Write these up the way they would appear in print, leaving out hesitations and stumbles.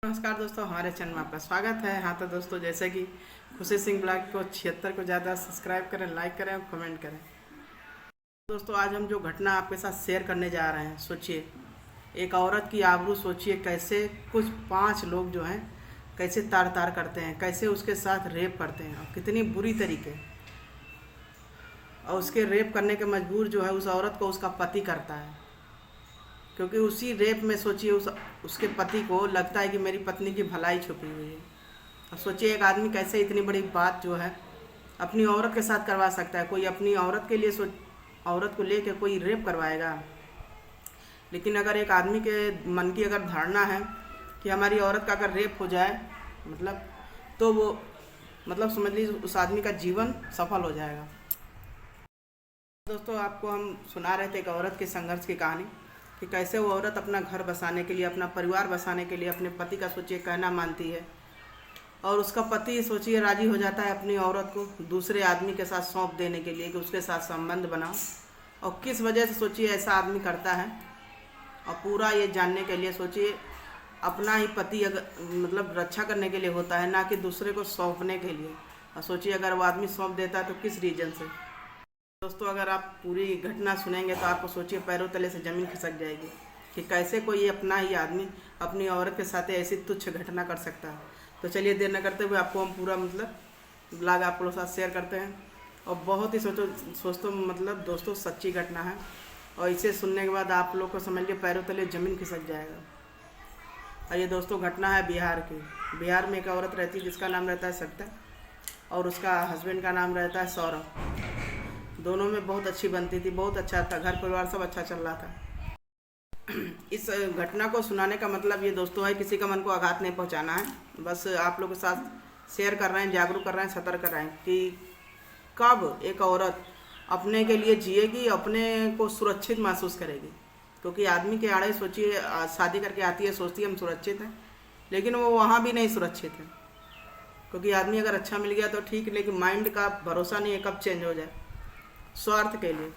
नमस्कार दोस्तों, हमारे चैनल में आपका स्वागत है। हाँ तो दोस्तों, जैसे कि खुशी सिंह ब्लॉग को 76 को ज़्यादा सब्सक्राइब करें, लाइक करें और कमेंट करें। दोस्तों, आज हम जो घटना आपके साथ शेयर करने जा रहे हैं, सोचिए एक औरत की आबरू, सोचिए कैसे कुछ 5 लोग जो हैं कैसे तार तार करते हैं, कैसे उसके साथ रेप करते हैं और कितनी बुरी तरीके, और उसके रेप करने के मजबूर जो है उस औरत को उसका पति करता है। क्योंकि उसी रेप में सोचिए उसके पति को लगता है कि मेरी पत्नी की भलाई छुपी हुई है। और सोचिए एक आदमी कैसे इतनी बड़ी बात जो है अपनी औरत के साथ करवा सकता है। कोई अपनी औरत के लिए औरत को लेकर कोई रेप करवाएगा। लेकिन अगर एक आदमी के मन की अगर धारणा है कि हमारी औरत का अगर रेप हो जाए तो वो समझ लीजिए उस आदमी का जीवन सफल हो जाएगा। दोस्तों, आपको हम सुना रहे थे एक औरत के संघर्ष की कहानी कि कैसे वो औरत अपना घर बसाने के लिए, अपना परिवार बसाने के लिए अपने पति का सोचिए कहना मानती है, और उसका पति सोचिए राजी हो जाता है अपनी औरत को दूसरे आदमी के साथ सौंप देने के लिए कि उसके साथ संबंध बनाओ। और किस वजह से सोचिए ऐसा आदमी करता है, और पूरा ये जानने के लिए सोचिए अपना ही पति अगर रक्षा करने के लिए होता है, ना कि दूसरे को सौंपने के लिए। और सोचिए अगर वो आदमी सौंप देता है तो किस रीजन से। दोस्तों, अगर आप पूरी घटना सुनेंगे तो आपको सोचिए पैरों तले से ज़मीन खिसक जाएगी कि कैसे कोई अपना ही आदमी अपनी औरत के साथ ऐसी तुच्छ घटना कर सकता है। तो चलिए देर न करते हुए आपको हम पूरा ब्लॉग आप लोगों के साथ शेयर करते हैं। और बहुत ही दोस्तों सच्ची घटना है, और इसे सुनने के बाद आप लोग को समझ लिए पैरों तले ज़मीन खिसक जाएगा। और ये दोस्तों घटना है बिहार की। बिहार में एक औरत रहती है जिसका नाम रहता है सविता, और उसका हस्बैंड का नाम रहता है सौरभ। दोनों में बहुत अच्छी बनती थी, बहुत अच्छा था, घर परिवार सब अच्छा चल रहा था। इस घटना को सुनाने का मतलब ये दोस्तों है किसी का मन को आघात नहीं पहुंचाना है, बस आप लोगों के साथ शेयर कर रहे हैं, जागरूक कर रहे हैं, सतर्क कर रहे हैं कि कब एक औरत अपने के लिए जिएगी, अपने को सुरक्षित महसूस करेगी। क्योंकि आदमी के आड़े सोचिए शादी करके आती है, सोचती है हम सुरक्षित हैं, लेकिन वो वहाँ भी नहीं सुरक्षित है। क्योंकि आदमी अगर अच्छा मिल गया तो ठीक, लेकिन माइंड का भरोसा नहीं है कब चेंज हो जाए। स्वार्थ के लिए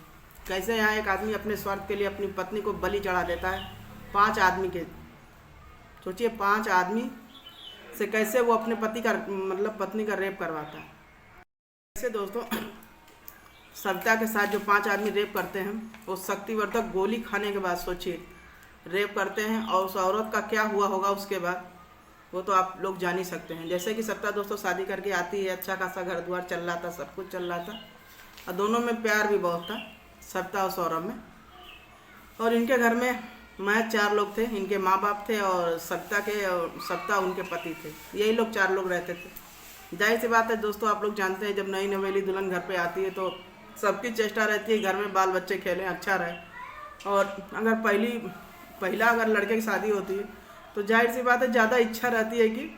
कैसे यहाँ एक आदमी अपने स्वार्थ के लिए अपनी पत्नी को बलि चढ़ा देता है 5 आदमी के। सोचिए 5 आदमी से कैसे वो अपने पत्नी का रेप करवाता है। कैसे दोस्तों सविता के साथ जो 5 आदमी रेप करते हैं, वो शक्तिवर्धक गोली खाने के बाद सोचिए रेप करते हैं, और उस औरत का क्या हुआ होगा उसके बाद वो तो आप लोग जान ही सकते हैं। जैसे कि सविता दोस्तों शादी करके आती है, अच्छा खासा घर द्वार चल रहा था, सब कुछ चल रहा था, और दोनों में प्यार भी बहुत था, सविता और सौरभ में। और इनके घर में महज 4 लोग थे, इनके माँ बाप थे और सविता उनके पति थे, यही लोग 4 लोग रहते थे। जाहिर सी बात है दोस्तों, आप लोग जानते हैं जब नई नवेली दुल्हन घर पे आती है तो सबकी चेष्टा रहती है घर में बाल बच्चे खेलें, अच्छा रहे। और अगर पहला अगर लड़के की शादी होती है तो जाहिर सी बात है ज़्यादा इच्छा रहती है कि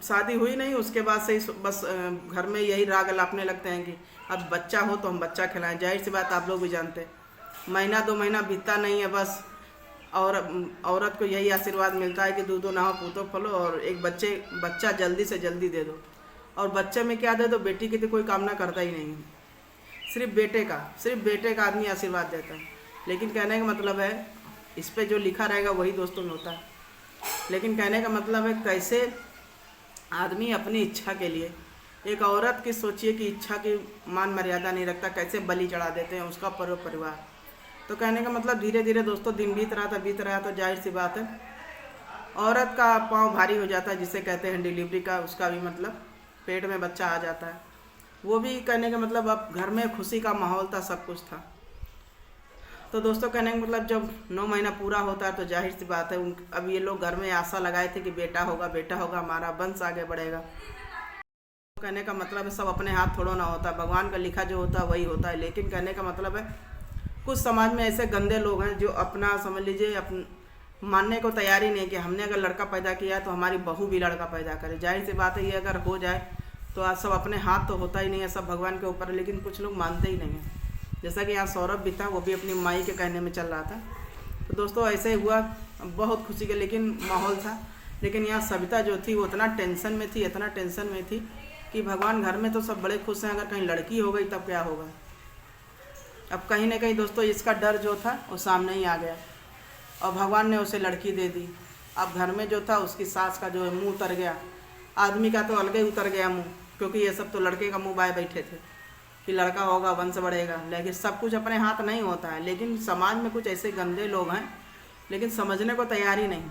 शादी हुई नहीं, उसके बाद से ही बस घर में यही राग अलापने लगते हैं कि अब बच्चा हो तो हम बच्चा खिलाएं। जाहिर सी बात आप लोग भी जानते हैं, महीना 2 महीना बीतता नहीं है बस, और औरत को यही आशीर्वाद मिलता है कि दूधो नहाओ पूतो फलो, और एक बच्चा जल्दी से जल्दी दे दो। और बच्चे में क्या दे दो, बेटी की तो कोई कामना करता ही नहीं है, सिर्फ बेटे का आदमी आशीर्वाद देता है। लेकिन कहने का मतलब है इस पर जो लिखा रहेगा वही दोस्तों में होता है। लेकिन कहने का मतलब है कैसे आदमी अपनी इच्छा के लिए एक औरत की सोचिए कि इच्छा की मान मर्यादा नहीं रखता, कैसे बलि चढ़ा देते हैं उसका परिवार। तो कहने का मतलब धीरे धीरे दोस्तों दिन बीत रहा तो जाहिर सी बात है औरत का पाँव भारी हो जाता है, जिसे कहते हैं डिलीवरी का, उसका भी पेट में बच्चा आ जाता है। वो भी कहने का मतलब अब घर में खुशी का माहौल था, सब कुछ था। तो दोस्तों कहने का मतलब जब 9 महीना पूरा होता है तो जाहिर सी बात है अब ये लोग घर में आशा लगाए थे कि बेटा होगा, हमारा वंश आगे बढ़ेगा। कहने का मतलब है सब अपने हाथ थोड़ा ना होता, भगवान का लिखा जो होता है वही होता है। लेकिन कहने का मतलब है कुछ समाज में ऐसे गंदे लोग हैं जो अपना समझ लीजिए मानने को तैयार ही नहीं कि हमने अगर लड़का पैदा किया तो हमारी बहू भी लड़का पैदा करे। जाहिर सी बात है ये अगर हो जाए तो आज सब अपने हाथ तो होता ही नहीं है, सब भगवान के ऊपर है। लेकिन कुछ लोग मानते ही नहीं हैं, जैसा कि यहाँ सौरभ भी था, वो भी अपनी माई के कहने में चल रहा था। तो दोस्तों ऐसे ही हुआ, बहुत खुशी का लेकिन माहौल था। लेकिन यहाँ सविता जो थी वो इतना टेंशन में थी कि भगवान घर में तो सब बड़े खुश हैं, अगर कहीं लड़की हो गई तब क्या होगा। अब कहीं ना कहीं दोस्तों इसका डर जो था वो सामने ही आ गया, और भगवान ने उसे लड़की दे दी। अब घर में जो था उसकी सास का जो है मुँह उतर गया, आदमी का तो अलग ही उतर गया मुँह, क्योंकि ये सब तो लड़के का मुँह बाय बैठे थे कि लड़का होगा वंश बढ़ेगा। लेकिन सब कुछ अपने हाथ नहीं होता है, लेकिन समाज में कुछ ऐसे गंदे लोग हैं लेकिन समझने को तैयार ही नहीं।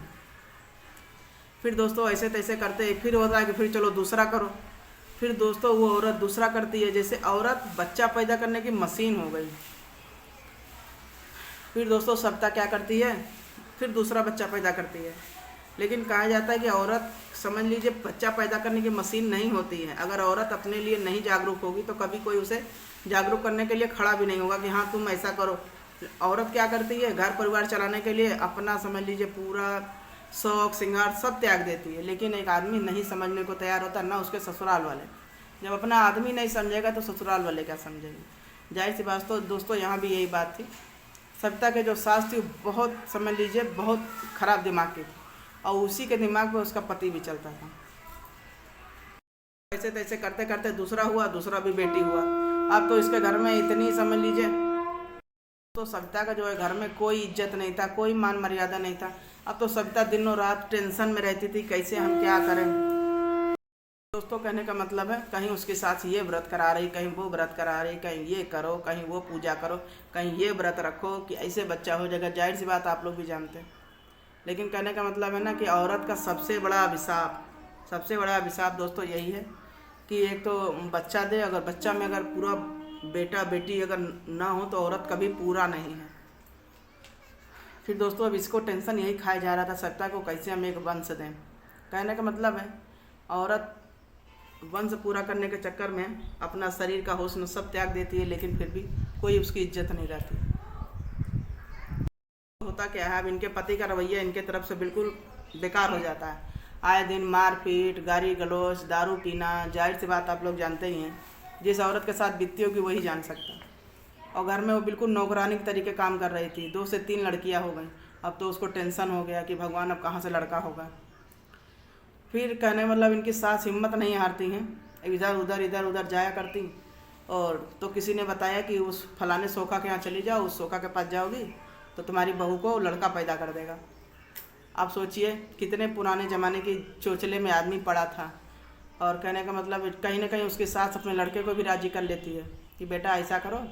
फिर दोस्तों ऐसे तैसे करते फिर होता है कि फिर चलो दूसरा करो। फिर दोस्तों वो औरत दूसरा करती है, जैसे औरत बच्चा पैदा करने की मशीन हो गई। फिर दोस्तों सविता क्या करती है, फिर दूसरा बच्चा पैदा करती है। लेकिन कहा जाता है कि औरत समझ लीजिए बच्चा पैदा करने की मशीन नहीं होती है। अगर औरत अपने लिए नहीं जागरूक होगी तो कभी कोई उसे जागरूक करने के लिए खड़ा भी नहीं होगा कि हाँ तुम ऐसा करो। औरत क्या करती है, घर परिवार चलाने के लिए अपना समझ लीजिए पूरा शौक श्रृंगार सब त्याग देती है। लेकिन एक आदमी नहीं समझने को तैयार होता, ना उसके ससुराल वाले। जब अपना आदमी नहीं समझेगा तो ससुराल वाले क्या समझेंगे। जाहिर सी बात। तो दोस्तों यहाँ भी यही बात थी। सविता के जो सास थी बहुत समझ लीजिए बहुत खराब दिमाग की थी, और उसी के दिमाग में उसका पति भी चलता था। ऐसे तैसे करते करते दूसरा हुआ, दूसरा भी बेटी हुआ। अब तो इसके घर में इतनी समझ लीजिए, तो सविता का जो है घर में कोई इज्जत नहीं था, कोई मान मर्यादा नहीं था। अब तो सविता दिनों रात टेंशन में रहती थी, कैसे हम क्या करें। दोस्तों कहने का मतलब है कहीं उसकी सास ये व्रत करा रही, कहीं वो व्रत करा रही, कहीं ये करो, कहीं वो पूजा करो, कहीं ये व्रत रखो कि ऐसे बच्चा हो जाएगा। जाहिर सी बात आप लोग भी जानते हैं। लेकिन कहने का मतलब है ना कि औरत का सबसे बड़ा अभिशाप दोस्तों यही है कि एक तो बच्चा दे, अगर बच्चा में अगर पूरा बेटा बेटी अगर ना हो तो औरत कभी पूरा नहीं है। फिर दोस्तों अब इसको टेंशन यही खाया जा रहा था सविता को, कैसे हम एक वंश दें। कहने का मतलब है औरत वंश पूरा करने के चक्कर में अपना शरीर का हुस्न सब त्याग देती है, लेकिन फिर भी कोई उसकी इज्जत नहीं रहती। होता क्या है, अब इनके पति का रवैया इनके तरफ से बिल्कुल बेकार हो जाता है। आए दिन मारपीट, गाली गलौज, दारू पीना। जाहिर सी बात आप लोग जानते ही हैं, जिस औरत के साथ बीतती होगी वही जान सकता है। और घर में वो बिल्कुल नौकरानी के तरीके काम कर रही थी। 2 से 3 लड़कियां हो गई। अब तो उसको टेंशन हो गया कि भगवान अब कहाँ से लड़का होगा। फिर कहने मतलब इनकी सास हिम्मत नहीं हारती हैं, इधर उधर जाया करती। और तो किसी ने बताया कि उस फलाने सोखा के यहाँ चली जाओ, उस सोखा के पास जाओगी तो तुम्हारी बहू को लड़का पैदा कर देगा। आप सोचिए कितने पुराने ज़माने की चोचले में आदमी पड़ा था। और कहने का मतलब कहीं ना कहीं उसकी सास अपने लड़के को भी राजी कर लेती है कि बेटा ऐसा करो,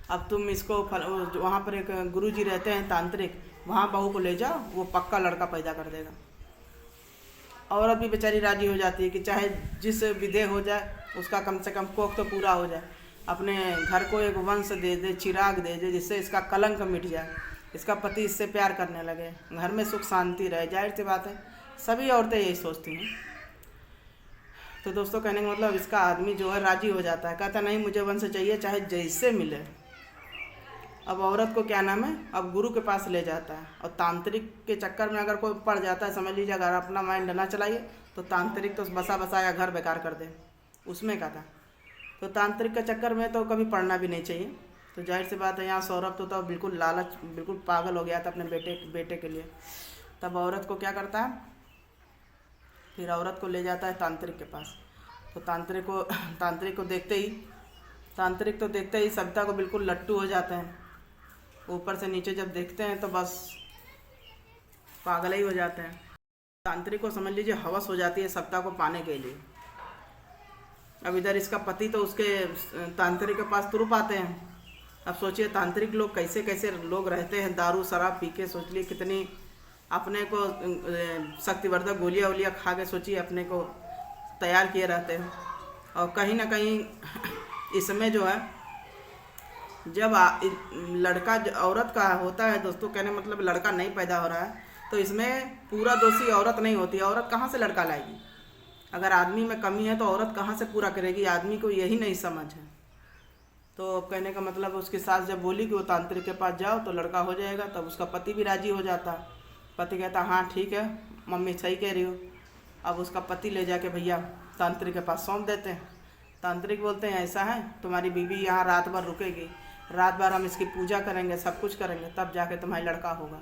अब तुम इसको वहाँ पर एक गुरुजी रहते हैं तांत्रिक, वहाँ बहू को ले जाओ, वो पक्का लड़का पैदा कर देगा। औरत भी बेचारी राजी हो जाती है कि चाहे जिस विधेय हो जाए उसका कम से कम कोख तो पूरा हो जाए, अपने घर को एक वंश दे दे, चिराग दे दे, जिससे इसका कलंक मिट जाए, इसका पति इससे प्यार करने लगे, घर में सुख शांति रहे। जाहिर सी बात है सभी औरतें यही सोचती हैं। तो दोस्तों कहने का मतलब इसका आदमी जो है राजी हो जाता है, कहता नहीं मुझे वंश चाहिए चाहे जैसे मिले। अब औरत को क्या नाम है, अब गुरु के पास ले जाता है। और तांत्रिक के चक्कर में अगर कोई पड़ जाता है, समझ लीजिए अगर अपना माइंड ना चलाइए तो तांत्रिक तो बसा बसाया घर बेकार कर दे, उसमें का था। तो तांत्रिक के चक्कर में तो कभी पढ़ना भी नहीं चाहिए। तो जाहिर सी बात है यहाँ सौरभ तो बिल्कुल लालच, बिल्कुल पागल हो गया था अपने बेटे के लिए। तब औरत को क्या करता है, फिर औरत को ले जाता है तांत्रिक के पास। तो तांत्रिक तो देखते ही सविता को बिल्कुल लट्टू हो जाते हैं। ऊपर से नीचे जब देखते हैं तो बस पागल ही हो जाते हैं। तांत्रिक को समझ लीजिए हवस हो जाती है सविता को पाने के लिए। अब इधर इसका पति तो उसके तांत्रिक के पास तुरंत आते हैं। अब सोचिए तांत्रिक लोग कैसे कैसे लोग रहते हैं, दारू शराब पी के, सोच लिए कितनी अपने को शक्तिवर्धक गोलियाँ वोलियाँ खा के सोचिए अपने को तैयार किए रहते हैं। और कहीं ना कहीं इसमें जो है जब लड़का औरत का होता है दोस्तों, कहने मतलब लड़का नहीं पैदा हो रहा है, तो इसमें पूरा दोषी औरत नहीं होती। औरत कहाँ से लड़का लाएगी? अगर आदमी में कमी है तो औरत कहाँ से पूरा करेगी? आदमी को यही नहीं समझ है। तो कहने का मतलब उसकी सास जब बोली कि वो तांत्रिक के पास जाओ तो लड़का हो जाएगा, तब उसका पति भी राजी हो जाता। पति कहता हाँ ठीक है मम्मी सही कह रही हो। अब उसका पति ले जाके भैया तांत्रिक के पास सौंप देते हैं। तांत्रिक बोलते हैं ऐसा है तुम्हारी बीवी यहाँ रात भर रुकेगी, रात भर हम इसकी पूजा करेंगे, सब कुछ करेंगे, तब जाके तुम्हारी लड़का होगा।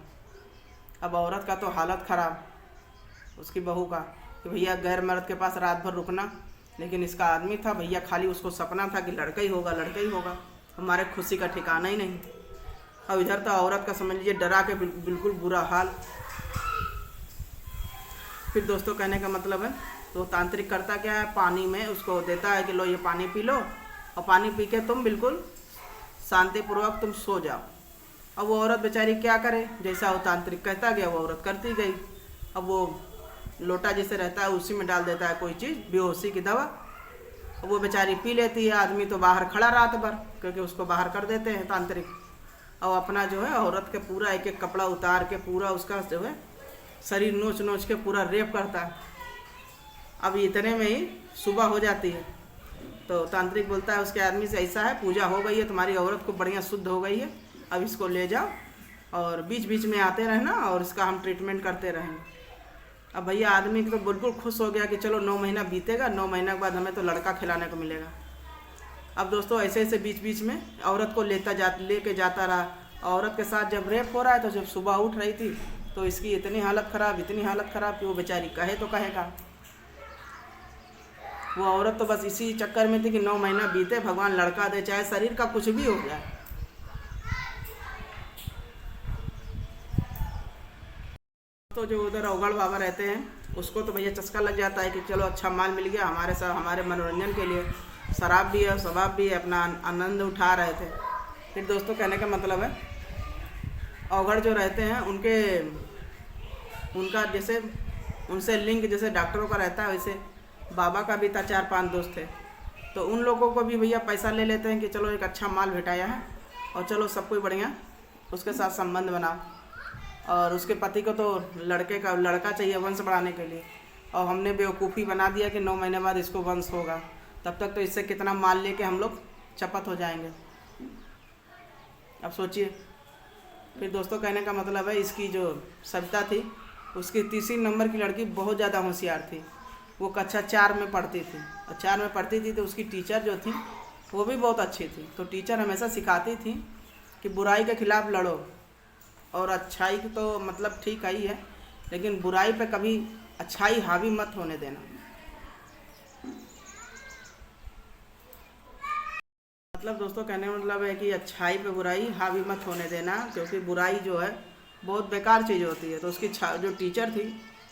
अब औरत का तो हालत ख़राब, उसकी बहू का, कि भैया गैर मर्द के पास रात भर रुकना। लेकिन इसका आदमी था भैया, खाली उसको सपना था कि लड़का ही होगा, हमारे खुशी का ठिकाना ही नहीं। अब इधर तो औरत का समझ लीजिए डरा के बिल्कुल बुरा हाल। फिर दोस्तों कहने का मतलब है, तो तांत्रिक करता क्या है, पानी में उसको देता है कि लो ये पानी पी लो, और पानी पी के तुम बिल्कुल शांतिपूर्वक तुम सो जाओ। अब वो औरत बेचारी क्या करे, जैसा वो तांत्रिक कहता गया वो औरत करती गई। अब वो लोटा जैसे रहता है उसी में डाल देता है कोई चीज़, बेहोशी की दवा, वो बेचारी पी लेती है। आदमी तो बाहर खड़ा रात भर, क्योंकि उसको बाहर कर देते हैं तांत्रिक। और अपना जो है औरत के पूरा एक एक कपड़ा उतार के पूरा उसका जो है शरीर नोच नोच के पूरा रेप करता है। अब इतने में ही सुबह हो जाती है, तो तांत्रिक बोलता है उसके आदमी से, ऐसा है पूजा हो गई है, तुम्हारी औरत को बढ़िया शुद्ध हो गई है, अब इसको ले जाओ और बीच बीच में आते रहना और इसका हम ट्रीटमेंट करते रहेंगे। अब भैया आदमी तो बिल्कुल खुश हो गया कि चलो 9 महीना बीतेगा, 9 महीने के बाद हमें तो लड़का खिलाने को मिलेगा। अब दोस्तों ऐसे ऐसे बीच बीच में औरत को लेके जाता रहा। औरत के साथ जब रेप हो रहा है, तो जब सुबह उठ रही थी तो इसकी इतनी हालत ख़राब कि वो बेचारी कहे तो कहेगा। वो औरत तो बस इसी चक्कर में थी कि 9 महीना बीते, भगवान लड़का दे, चाहे शरीर का कुछ भी हो जाए। तो जो उधर अवगढ़ बाबा रहते हैं उसको तो भैया चस्का लग जाता है कि चलो अच्छा माल मिल गया हमारे साथ, हमारे मनोरंजन के लिए शराब भी है शबाब भी है, अपना आनंद उठा रहे थे। फिर दोस्तों कहने का मतलब है, अवगढ़ जो रहते हैं उनका जैसे उनसे लिंक जैसे डॉक्टरों का रहता है, वैसे बाबा का भी था, 4-5 दोस्त थे। तो उन लोगों को भी भैया पैसा ले लेते हैं कि चलो एक अच्छा माल भेटाया है और चलो सब कोई बढ़िया उसके साथ संबंध बनाओ। और उसके पति को तो लड़का चाहिए वंश बढ़ाने के लिए, और हमने बेवकूफ़ी बना दिया कि 9 महीने बाद इसको वंश होगा, तब तक तो इससे कितना माल लेके हम लोग चपत हो जाएंगे। अब सोचिए। फिर दोस्तों कहने का मतलब है, इसकी जो सविता थी उसकी 3 नंबर की लड़की बहुत ज़्यादा होशियार थी। वो कक्षा 4 में पढ़ती थी, और 4 में पढ़ती थी तो उसकी टीचर जो थी वो भी बहुत अच्छी थी। तो टीचर हमेशा सिखाती थी कि बुराई के खिलाफ़ लड़ो, और अच्छाई तो मतलब ठीक ही है, लेकिन बुराई पे कभी अच्छाई हावी मत होने देना। मतलब दोस्तों कहने का मतलब है कि अच्छाई पे बुराई हावी मत होने देना, क्योंकि बुराई जो है बहुत बेकार चीज़ होती है। तो उसकी जो टीचर थी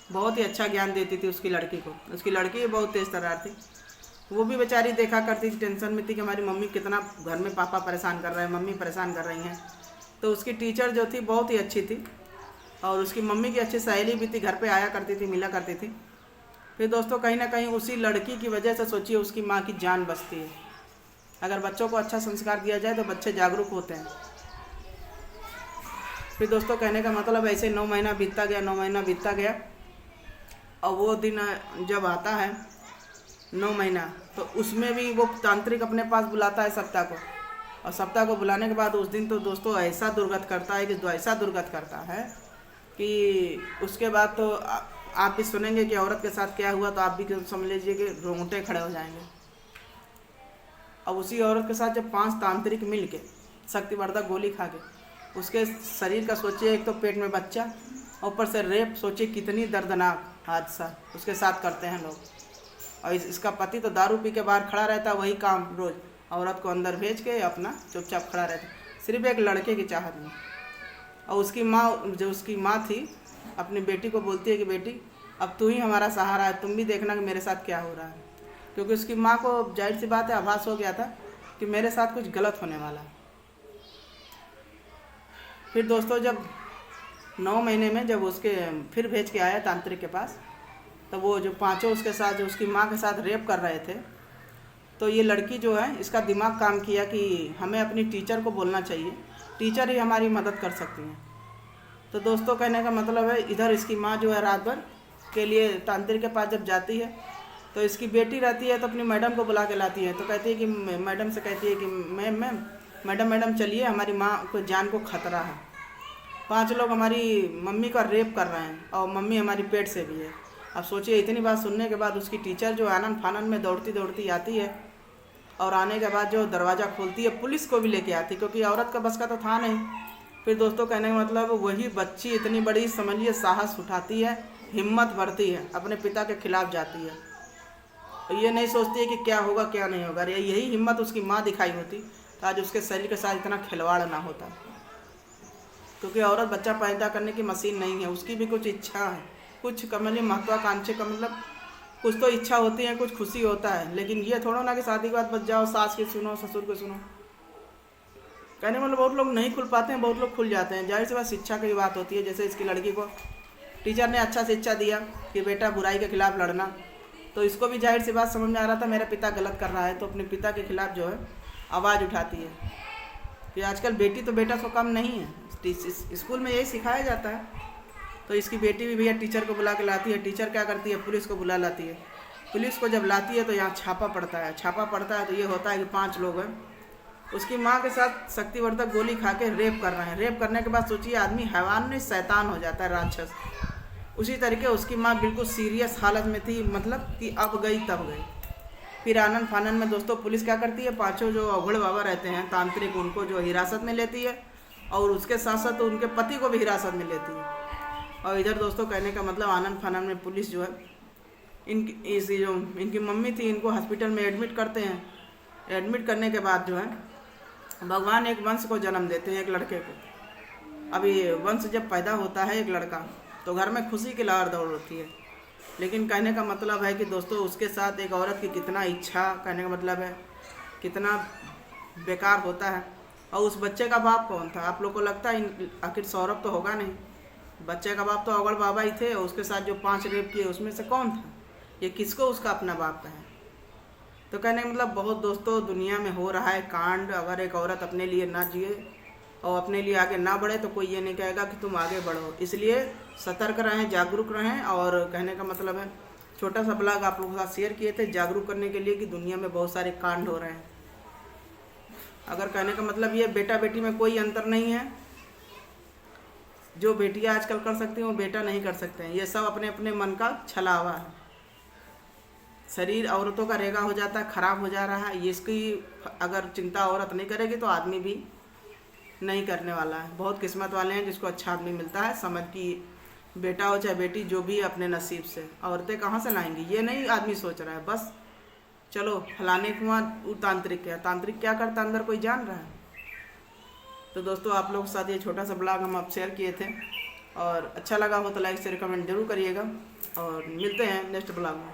बहुत ही अच्छा ज्ञान देती थी उसकी लड़की को। उसकी लड़की बहुत तेज़ तर्रार थी, वो भी बेचारी देखा करती थी, टेंशन में थी कि हमारी मम्मी कितना घर में पापा परेशान कर रहे हैं, मम्मी परेशान कर रही हैं। तो उसकी टीचर जो थी बहुत ही अच्छी थी, और उसकी मम्मी की अच्छी सहेली भी थी, घर पे आया करती थी, मिला करती थी। फिर दोस्तों कहीं ना कहीं उसी लड़की की वजह से सोचिए उसकी माँ की जान बचती है। अगर बच्चों को अच्छा संस्कार दिया जाए तो बच्चे जागरूक होते हैं। फिर दोस्तों कहने का मतलब ऐसे 9 महीना बीतता गया, 9 महीना बीतता गया, और वो दिन जब आता है 9 महीना, तो उसमें भी वो तांत्रिक अपने पास बुलाता है सप्ताह को, और सप्ताह को बुलाने के बाद उस दिन तो दोस्तों ऐसा दुर्गत करता है कि उसके बाद तो आप भी सुनेंगे कि औरत के साथ क्या हुआ, तो आप भी समझ लीजिए कि रोंगटे खड़े हो जाएंगे। अब उसी औरत के साथ जब 5 तांत्रिक मिल के शक्तिवर्धक गोली खा के उसके शरीर का सोचिए, एक तो पेट में बच्चा, ऊपर से रेप, सोचिए कितनी दर्दनाक हादसा उसके साथ करते हैं लोग। और इसका पति तो दारू पी के बाहर खड़ा रहता, वही काम रोज़, औरत को अंदर भेज के अपना चुपचाप खड़ा रहता, सिर्फ एक लड़के की चाहत में। और उसकी माँ थी अपनी बेटी को बोलती है कि बेटी अब तू ही हमारा सहारा है, तुम भी देखना कि मेरे साथ क्या हो रहा है, क्योंकि उसकी माँ को जाहिर सी बात है आभास हो गया था कि मेरे साथ कुछ गलत होने वाला है। फिर दोस्तों जब 9 महीने में जब उसके फिर भेज के आया तांत्रिक के पास, तो वो जो 5 उसके साथ जो उसकी माँ के साथ रेप कर रहे थे, तो ये लड़की जो है इसका दिमाग काम किया कि हमें अपनी टीचर को बोलना चाहिए, टीचर ही हमारी मदद कर सकती हैं। तो दोस्तों कहने का मतलब है, इधर इसकी माँ जो है रात भर के लिए तांत्रिक के पास जब जाती है, तो इसकी बेटी रहती है तो अपनी मैडम को बुला के लाती है। तो कहती है कि मैडम से कहती है कि मैडम चलिए, हमारी माँ को जान को खतरा है, 5 लोग हमारी मम्मी का रेप कर रहे हैं, और मम्मी हमारी पेट से भी है। अब सोचिए इतनी बात सुनने के बाद उसकी टीचर जो आनन फानन में दौड़ती आती है, और आने के बाद जो दरवाज़ा खोलती है पुलिस को भी लेके आती, क्योंकि औरत का बस का तो था नहीं। फिर दोस्तों कहने का मतलब वही बच्ची इतनी बड़ी समझिए साहस उठाती है, हिम्मत भरती है, अपने पिता के खिलाफ जाती है, और ये नहीं सोचती है कि क्या होगा क्या नहीं होगा। यही हिम्मत उसकी माँ दिखाई होती तो आज उसके शरीर के साथ इतना खिलवाड़ ना होता, क्योंकि औरत बच्चा पैदा करने की मशीन नहीं है, उसकी भी कुछ इच्छा है, कुछ कमली महत्वाकांक्षी का मतलब कुछ तो इच्छा होती है, कुछ खुशी होता है, लेकिन ये थोड़ा ना कि शादी के बाद बच जाओ, सास की सुनो ससुर की सुनो। कहने मतलब बहुत लोग नहीं खुल पाते हैं, बहुत लोग खुल जाते हैं। जाहिर सी बात शिक्षा की बात होती है। जैसे इसकी लड़की को टीचर ने अच्छा शिक्षा दिया कि बेटा बुराई के खिलाफ लड़ना, तो इसको भी जाहिर सी बात समझ में आ रहा था मेरा पिता गलत कर रहा है, तो अपने पिता के खिलाफ जो है आवाज़ उठाती है। कि आजकल बेटी तो बेटा से कम नहीं है, स्कूल में यही सिखाया जाता है। तो इसकी बेटी भी भैया टीचर को बुला के लाती है। टीचर क्या करती है, पुलिस को बुला लाती है। पुलिस को जब लाती है तो यहाँ छापा पड़ता है। छापा पड़ता है तो ये होता है कि 5 लोग हैं, उसकी माँ के साथ शक्तिवर्धक गोली खा के रेप कर रहे हैं। रेप करने के बाद सोचिए आदमी हैवान नहीं शैतान हो जाता है, राक्षस। उसी तरीके उसकी माँ बिल्कुल सीरियस हालत में थी, मतलब कि अब गई तब गई। फिर आनंद फानन में दोस्तों पुलिस क्या करती है, 5 जो अवघड़ बाबा रहते हैं तांत्रिक, उनको जो हिरासत में लेती है, और उसके साथ साथ उनके पति को भी हिरासत में लेती है। और इधर दोस्तों कहने का मतलब आनंद फानन में पुलिस जो है इनकी मम्मी थी, इनको हॉस्पिटल में एडमिट करते हैं। एडमिट करने के बाद जो है भगवान एक वंश को जन्म देते हैं, एक लड़के को। अभी वंश जब पैदा होता है एक लड़का, तो घर में खुशी की लहर दौड़ होती है। लेकिन कहने का मतलब है कि दोस्तों उसके साथ एक औरत की कितना इच्छा, कहने का मतलब है कितना बेकार होता है। और उस बच्चे का बाप कौन था? आप लोग को लगता है आखिर सौरभ तो होगा नहीं, बच्चे का बाप तो अवगढ़ बाबा ही थे। और उसके साथ जो 5 रेप किए उसमें से कौन था? ये किसको उसका अपना बाप कहे? तो कहने का मतलब बहुत दोस्तों दुनिया में हो रहा है कांड। अगर एक औरत अपने लिए ना जिए और अपने लिए आगे ना बढ़े तो कोई ये नहीं कहेगा कि तुम आगे बढ़ो। इसलिए सतर्क रहें, जागरूक रहें। और कहने का मतलब है छोटा सा ब्लॉग आप लोगों के साथ शेयर किए थे जागरूक करने के लिए कि दुनिया में बहुत सारे कांड हो रहे हैं। अगर कहने का मतलब ये बेटा बेटी में कोई अंतर नहीं है। जो बेटियां आजकल कर सकती हैं वो बेटा नहीं कर सकते हैं। ये सब अपने अपने मन का छलावा है। शरीर औरतों का रेगा हो जाता है, खराब हो जा रहा है। ये इसकी अगर चिंता औरत नहीं करेगी तो आदमी भी नहीं करने वाला है। बहुत किस्मत वाले हैं जिसको अच्छा आदमी मिलता है, समझ की बेटा हो चाहे बेटी, जो भी अपने नसीब से। औरतें कहाँ से लाएंगी ये नहीं आदमी सोच रहा है। बस चलो फलाने कुआं वो तांत्रिक है, तांत्रिक क्या करता अंदर कोई जान रहा है? तो दोस्तों आप लोगों के साथ ये छोटा सा ब्लॉग हम आप शेयर किए थे, और अच्छा लगा हो तो लाइक शेयर कमेंट जरूर करिएगा, और मिलते हैं नेक्स्ट ब्लॉग में।